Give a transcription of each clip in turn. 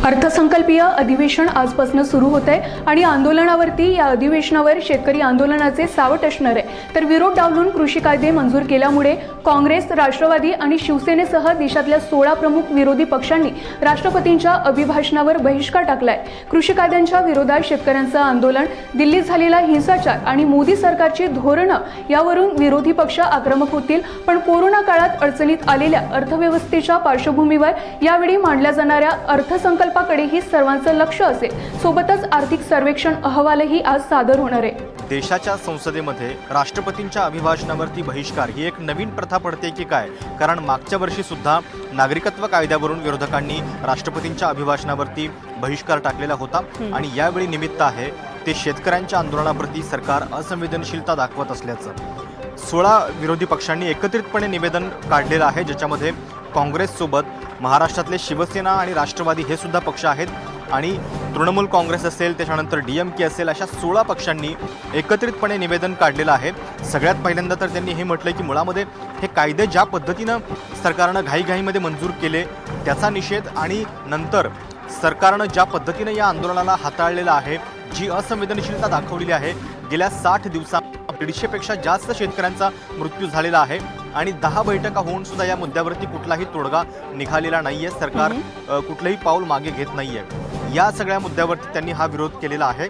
अर्थसंकल्पीय अधिवेशन आजपासून सुरू होत आहे आणि आंदोलनावरती या अधिवेशनावर शेतकरी आंदोलनाचे सावट असणार आहे। तर विरोध डावलून कृषी कायदे मंजूर केल्यामुळे काँग्रेस, राष्ट्रवादी आणि शिवसेनेसह देशातल्या 16 प्रमुख विरोधी पक्षांनी राष्ट्रपतींच्या अभिभाषणावर बहिष्कार टाकलाय। कृषी कायद्यांच्या विरोधात शेतकऱ्यांचं आंदोलन, दिल्लीत झालेला हिंसाचार आणि मोदी सरकारची धोरणं यावरून विरोधी पक्ष आक्रमक होतील। पण कोरोना काळात अडचणीत आलेल्या अर्थव्यवस्थेच्या पार्श्वभूमीवर यावेळी मांडल्या जाणाऱ्या अर्थसंकल्पाकडेही सर्वांचं लक्ष असेल। सोबतच आर्थिक सर्वेक्षण अहवालही आज सादर होणार आहे। देशाच्या संसदेमध्ये राष्ट्रपतींच्या अभिभाषणावरती बहिष्कार ही एक नवीन प्रथा पडते की काय? कारण मागच्या वर्षी सुद्धा नागरिकत्व कायद्यावरून विरोधकांनी राष्ट्रपतींच्या अभिभाषणावरती बहिष्कार टाकलेला होता आणि यावेळी निमित्त आहे ते शेतकऱ्यांच्या आंदोलनाप्रती सरकार असंवेदनशीलता दाखवत असल्याचं 16 विरोधी पक्षांनी एकत्रितपणे निवेदन काढलेलं आहे, ज्याच्यामध्ये काँग्रेससोबत महाराष्ट्रातले शिवसेना आणि राष्ट्रवादी हे सुद्धा पक्ष आहेत आणि तृणमूल काँग्रेस असेल, त्याच्यानंतर DMK असेल, अशा 16 पक्षांनी एकत्रितपणे निवेदन काढलेलं आहे। सगळ्यात पहिल्यांदा तर त्यांनी हे म्हटलं की मुळामध्ये हे कायदे ज्या पद्धतीनं सरकारनं घाईघाईमध्ये मंजूर केले त्याचा निषेध आणि नंतर सरकारनं ज्या पद्धतीनं या आंदोलनाला हाताळलेलं आहे, जी असंवेदनशीलता दाखवलेली आहे, गेल्या 60 दिवसात 150 पेक्षा जास्त शेतकऱ्यांचा मृत्यू झालेला आहे आणि 10 बैठका होऊन सुद्धा या मुद्द्यावरती कुठलाही तोडगा निघालेला नाहीये। सरकार कुठलंही पाऊल मागे घेत नाहीये। या सगळ्या मुद्द्यावरती त्यांनी हा विरोध केलेला आहे।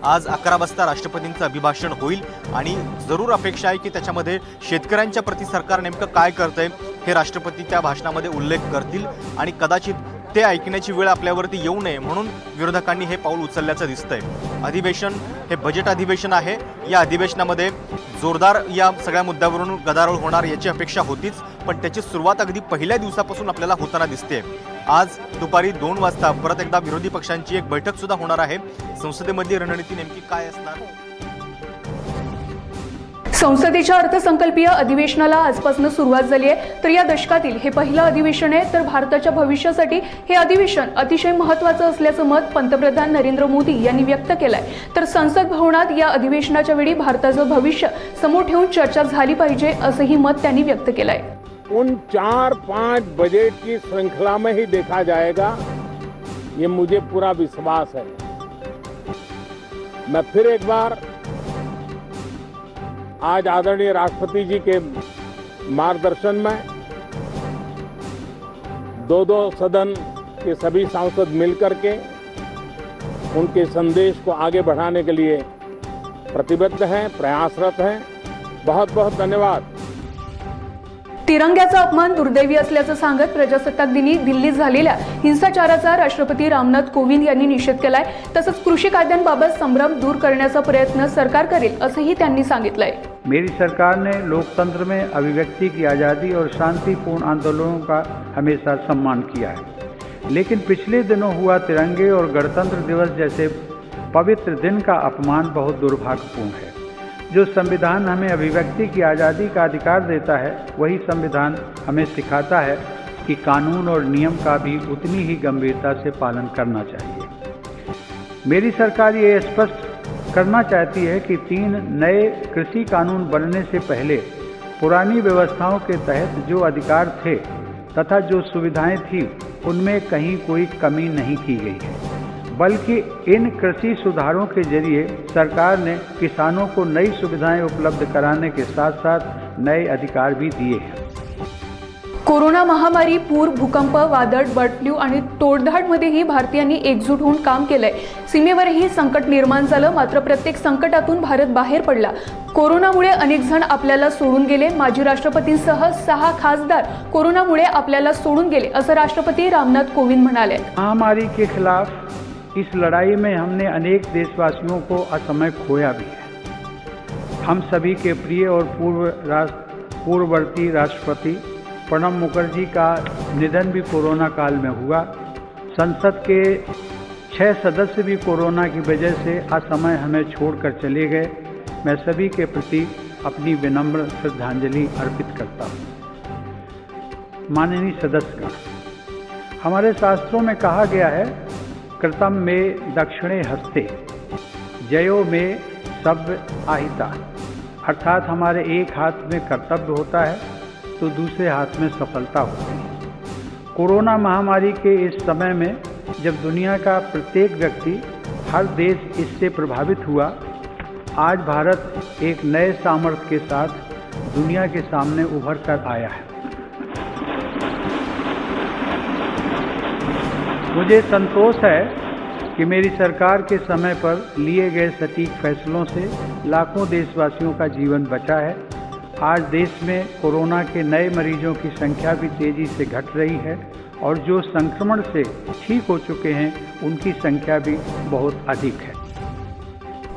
आज 11 वाजता राष्ट्रपतींचं अभिभाषण होईल आणि जरूर अपेक्षा आहे की त्याच्यामध्ये शेतकऱ्यांच्या प्रति सरकार नेमकं काय करतंय हे राष्ट्रपती त्या भाषणामध्ये उल्लेख करतील आणि कदाचित ते ऐकण्याची वेळ आपल्यावरती येऊ नये म्हणून विरोधकांनी हे पाऊल उचलल्याचं दिसतंय। अधिवेशन हे बजेट अधिवेशन आहे। या अधिवेशनामध्ये जोरदार या सगळ्या मुद्द्यावरून गदारोळ होणार याची अपेक्षा होतीच, पण त्याची सुरुवात अगदी पहिल्या दिवसापासून आपल्याला होताना दिसते। आज दुपारी 2 वाजता परत एकदा विरोधी पक्षांची एक बैठक सुद्धा होणार आहे। संसदेमध्ये रणनीती नेमकी काय असणार? संसदेच्या अर्थसंकल्पीय अधिवेशनाला आजपासून सुरुवात झाली आहे। तर या दशकातील हे पहिलं अधिवेशन आहे। तर भारताच्या भविष्यासाठी हे अधिवेशन अतिशय महत्त्वाचं असल्याचं मत पंतप्रधान नरेंद्र मोदी यांनी व्यक्त केलंय। तर संसद भवनात या अधिवेशनाच्या वेळी भारताचं भविष्य समोर ठेवून चर्चा झाली पाहिजे असंही मत त्यांनी व्यक्त केलंय। उन 4-5 बजट की श्रृंखला में ही देखा जाएगा, ये मुझे पूरा विश्वास है। मैं फिर एक बार आज आदरणीय राष्ट्रपति जी के मार्गदर्शन में 2-2 सदन के सभी सांसद मिलकर के उनके संदेश को आगे बढ़ाने के लिए प्रतिबद्ध हैं, प्रयासरत हैं। बहुत बहुत धन्यवाद। तिरंग्याचा अपमान दुर्दैवी असल्याचं सांगत प्रजासत्ताक दिनी दिल्लीत झालेल्या हिंसाचाराचा राष्ट्रपती रामनाथ कोविंद यांनी निषेध केलाय। तसंच कृषी कायद्यांबाबत संभ्रम दूर करण्याचा प्रयत्न सरकार करेल असंही त्यांनी सांगितलंय। मेरी सरकार ने लोकतंत्र में अभिव्यक्ति की आज़ादी और शांतिपूर्ण आंदोलनों का हमेशा सम्मान किया है, लेकिन पिछले दिनों हुआ तिरंगे और गणतंत्र दिवस जैसे पवित्र दिन का अपमान बहुत दुर्भाग्यपूर्ण है। जो संविधान हमें अभिव्यक्ति की आज़ादी का अधिकार देता है, वही संविधान हमें सिखाता है कि कानून और नियम का भी उतनी ही गंभीरता से पालन करना चाहिए। मेरी सरकार ये स्पष्ट करना चाहती है कि 3 नए कृषि कानून बनने से पहले पुरानी व्यवस्थाओं के तहत जो अधिकार थे तथा जो सुविधाएं थी, उनमें कहीं कोई कमी नहीं की गई है, बल्कि इन कृषि सुधारों के जरिए सरकार ने किसानों को नई सुविधाएं उपलब्ध कराने के साथ साथ नए अधिकार भी दिए हैं। कोरोना महामारी, पूर, भूकंप, वादळ, बर्ड फ्लू आणि तोडधाडमध्येही भारतीयांनी एकजूट होऊन काम केलंय। सीमेवरही संकट निर्माण झालं, मात्र प्रत्येक संकटातून भारत बाहेर पडला। कोरोनामुळे अनेक जण आपल्याला सोडून गेले। माजी राष्ट्रपतींसह 6 खासदार कोरोनामुळे आपल्याला सोडून गेले असं राष्ट्रपती रामनाथ कोविंद म्हणाले। महामारी के खिलाफ इस लड़ाई में हमने अनेक देशवासियों को असमय खोया भी है। हम सभी के प्रिय और पूर्ववर्ती राष्ट्रपति प्रणब मुखर्जी का निधन भी कोरोना काल में हुआ। संसद के 6 सदस्य भी कोरोना की वजह से असमय हमें छोड़कर चले गए। मैं सभी के प्रति अपनी विनम्र श्रद्धांजलि अर्पित करता हूँ। माननीय सदस्यगण, हमारे शास्त्रों में कहा गया है, कृतम में दक्षिणे हस्ते जयो में सब आहिता, अर्थात हमारे एक हाथ में कर्तव्य होता है तो दूसरे हाथ में सफलता होती है। कोरोना महामारी के इस समय में जब दुनिया का प्रत्येक व्यक्ति, हर देश इससे प्रभावित हुआ, आज भारत एक नए सामर्थ्य के साथ दुनिया के सामने उभर कर आया है। मुझे संतोष है कि मेरी सरकार के समय पर लिए गए सटीक फैसलों से लाखों देशवासियों का जीवन बचा है। आज देश में कोरोना के नए मरीजों की संख्या भी तेजी से घट रही है और जो संक्रमण से ठीक हो चुके हैं उनकी संख्या भी बहुत अधिक है।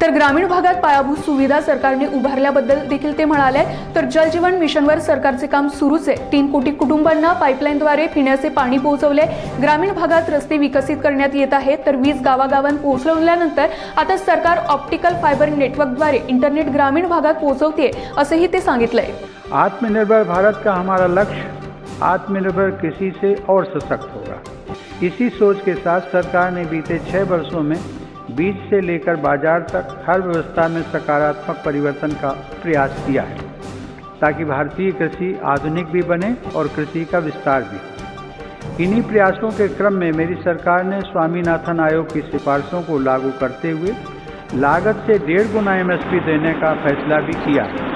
तर ग्रामीण भागात पायाभूत सुविधा सरकारने उभारल्याबद्दल देखील ते म्हणाले। तर जल जीवन मिशनवर सरकारचे काम सुरूच आहे। 3 कोटी कुटुंबांना पाईपलाईनद्वारे पिण्याचे पाणी पोहोचवले। ग्रामीण भागात रस्ते विकसित करण्यात येत आहेत। तर वीज गावागावांत पोहोचवल्यानंतर आता सरकार ऑप्टिकल फायबर नेटवर्कद्वारे इंटरनेट ग्रामीण भागात पोहोचवते असेही ते सांगितलंय। आत्मनिर्भर भारत का हमारा लक्ष्य आत्मनिर्भर कृषि से और सशक्त होगा। इसी सोच के साथ सरकार ने बीते 6 वर्षों में बीज से लेकर बाजार तक हर व्यवस्था में सकारात्मक परिवर्तन का प्रयास किया है, ताकि भारतीय कृषि आधुनिक भी बने और कृषि का विस्तार भी हो। इन्हीं प्रयासों के क्रम में मेरी सरकार ने स्वामीनाथन आयोग की सिफारिशों को लागू करते हुए लागत से 1.5 गुना MSP देने का फैसला भी किया है।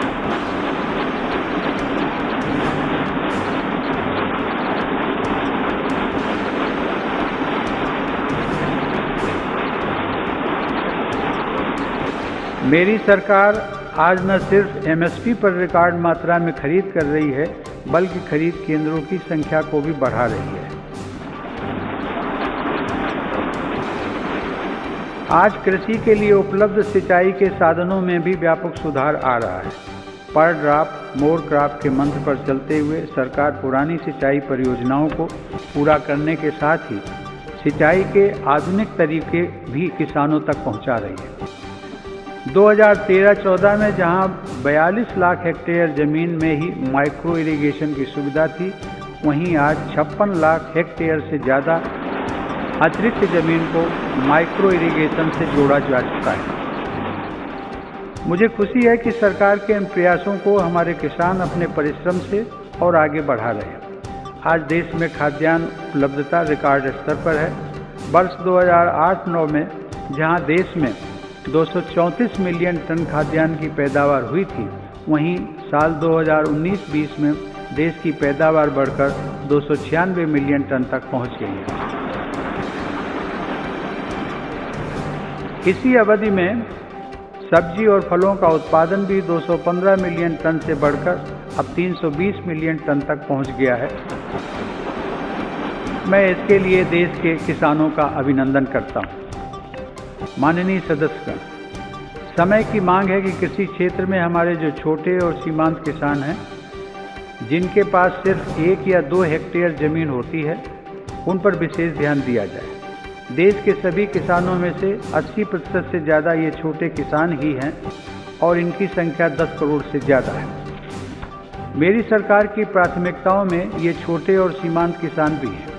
मेरी सरकार आज न सिर्फ MSP पर रिकॉर्ड मात्रा में खरीद कर रही है, बल्कि खरीद केंद्रों की संख्या को भी बढ़ा रही है। आज कृषि के लिए उपलब्ध सिंचाई के साधनों में भी व्यापक सुधार आ रहा है। पर ड्रॉप मोर क्रॉप के मंत्र पर चलते हुए सरकार पुरानी सिंचाई परियोजनाओं को पूरा करने के साथ ही सिंचाई के आधुनिक तरीके भी किसानों तक पहुंचा रही है। 2013-14 में जहां 42 लाख हेक्टेयर जमीन में ही माइक्रो इरिगेशन की सुविधा थी, वहीं आज 56 लाख हेक्टेयर से ज़्यादा अतिरिक्त जमीन को माइक्रो इरिगेशन से जोड़ा जा चुका है। मुझे खुशी है कि सरकार के इन प्रयासों को हमारे किसान अपने परिश्रम से और आगे बढ़ा रहे हैं। आज देश में खाद्यान्न उपलब्धता रिकॉर्ड स्तर पर है। वर्ष 2008-9 में जहां देश में 234 मिलियन टन खाद्यान्न की पैदावार हुई थी, वहीं साल 2019-20 में देश की पैदावार बढ़कर 296 मिलियन टन तक पहुंच गई है। इसी अवधि में सब्जी और फलों का उत्पादन भी 215 मिलियन टन से बढ़कर अब 320 मिलियन टन तक पहुंच गया है। मैं इसके लिए देश के किसानों का अभिनंदन करता हूं। माननीय सदस्यगण, समय की मांग है कि कृषि क्षेत्र में हमारे जो छोटे और सीमांत किसान हैं, जिनके पास सिर्फ 1 या 2 हेक्टेयर जमीन होती है, उन पर विशेष ध्यान दिया जाए। देश के सभी किसानों में से 80% से ज़्यादा ये छोटे किसान ही हैं और इनकी संख्या 10 करोड़ से ज़्यादा है। मेरी सरकार की प्राथमिकताओं में ये छोटे और सीमांत किसान भी हैं।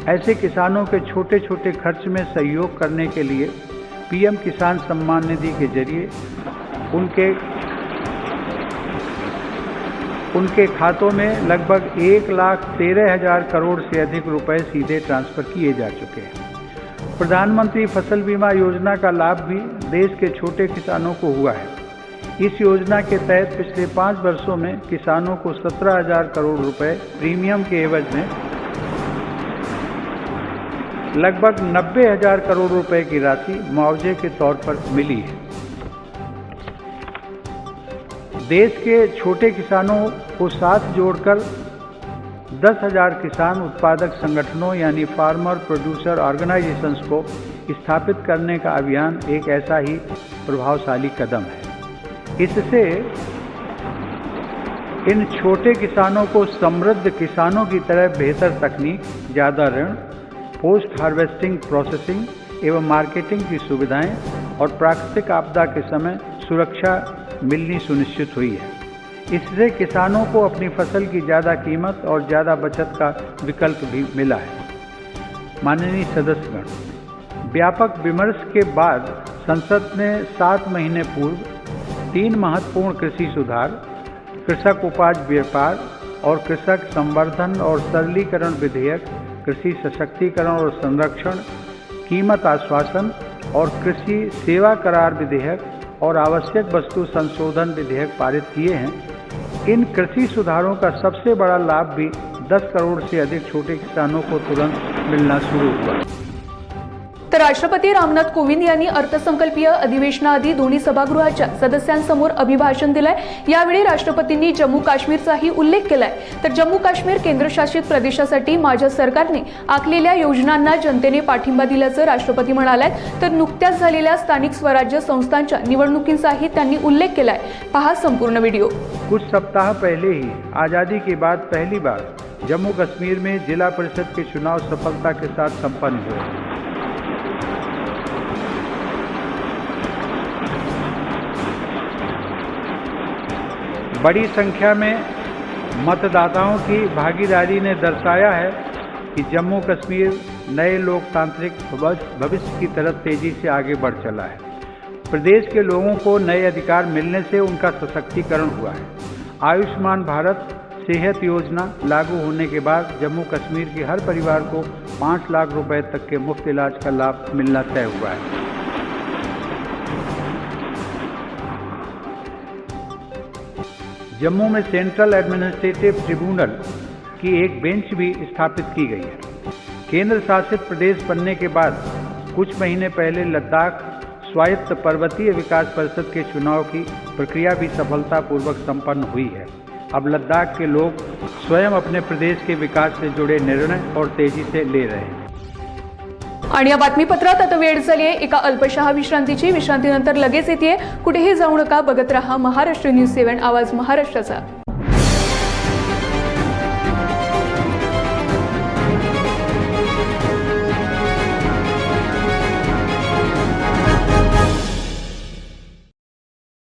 ऐसे किसानों के छोटे छोटे खर्च में सहयोग करने के लिए PM किसान सम्मान निधि के जरिए उनके खातों में लगभग 1,13,000 करोड़ से अधिक रुपए सीधे ट्रांसफर किए जा चुके हैं। प्रधानमंत्री फसल बीमा योजना का लाभ भी देश के छोटे किसानों को हुआ है। इस योजना के तहत पिछले 5 वर्षों में किसानों को 17,000 करोड़ रुपए प्रीमियम के एवज में लगभग 90,000 करोड़ रुपए की राशि मुआवजे के तौर पर मिली है। देश के छोटे किसानों को साथ जोड़कर 10,000 किसान उत्पादक संगठनों यानी फार्मर प्रोड्यूसर ऑर्गेनाइजेशंस को स्थापित करने का अभियान एक ऐसा ही प्रभावशाली कदम है। इससे इन छोटे किसानों को समृद्ध किसानों की तरह बेहतर तकनीक, ज़्यादा ऋण, पोस्ट हार्वेस्टिंग प्रोसेसिंग एवं मार्केटिंग की सुविधाएं और प्राकृतिक आपदा के समय सुरक्षा मिलनी सुनिश्चित हुई है। इससे किसानों को अपनी फसल की ज़्यादा कीमत और ज़्यादा बचत का विकल्प भी मिला है। माननीय सदस्यगण, व्यापक विमर्श के बाद संसद ने 7 महीने पूर्व 3 महत्वपूर्ण कृषि सुधार, कृषक उपज व्यापार और कृषक संवर्धन और सरलीकरण विधेयक कृषि सशक्तिकरण और संरक्षण, कीमत आश्वासन और कृषि सेवा करार विधेयक और आवश्यक वस्तु संशोधन विधेयक पारित किए हैं। इन कृषि सुधारों का सबसे बड़ा लाभ भी 10 करोड़ से अधिक छोटे किसानों को तुरंत मिलना शुरू हुआ। तर राष्ट्रपती रामनाथ कोविंद यांनी अर्थसंकल्पीय अधिवेशनाआधी दोन्ही सभागृहाच्या सदस्यांसमोर अभिभाषण दिलंय। यावेळी राष्ट्रपतींनी जम्मू काश्मीरचाही उल्लेख केलाय। तर जम्मू काश्मीर केंद्रशासित प्रदेशासाठी माझ्या सरकारने आखलेल्या योजनांना जनतेने पाठिंबा दिल्याचं राष्ट्रपती म्हणाले। तर नुकत्याच झालेल्या स्थानिक स्वराज्य संस्थांच्या निवडणुकींचाही त्यांनी उल्लेख केलाय। पहा संपूर्ण व्हिडिओ। कुछ सप्ताह पहले ही आज़ादी के बाद पहली बार जम्मू कश्मीर में जिला परिषद के चुनाव सफलता के साथ संपन्न हुए। बड़ी संख्या में मतदाताओं की भागीदारी ने दर्शाया है कि जम्मू कश्मीर नए लोकतांत्रिक भविष्य की तरफ तेजी से आगे बढ़ चला है। प्रदेश के लोगों को नए अधिकार मिलने से उनका सशक्तिकरण हुआ है। आयुष्मान भारत सेहत योजना लागू होने के बाद जम्मू कश्मीर के हर परिवार को 5 लाख रुपए तक के मुफ्त इलाज का लाभ मिलना तय हुआ है। जम्मू में सेंट्रल एडमिनिस्ट्रेटिव ट्रिब्यूनल की एक बेंच भी स्थापित की गई है। केंद्र शासित प्रदेश बनने के बाद कुछ महीने पहले लद्दाख स्वायत्त पर्वतीय विकास परिषद के चुनाव की प्रक्रिया भी सफलतापूर्वक संपन्न हुई है। अब लद्दाख के लोग स्वयं अपने प्रदेश के विकास से जुड़े निर्णय और तेजी से ले रहे हैं। आणि या बातमीपत्रात आता वेळ झाली आहे एका अल्पशा विश्रांतीची। विश्रांतीनंतर लगेच येते। कुठेही जाऊ नका, बघत रहा महाराष्ट्र न्यूज 7 आवाज महाराष्ट्राचा।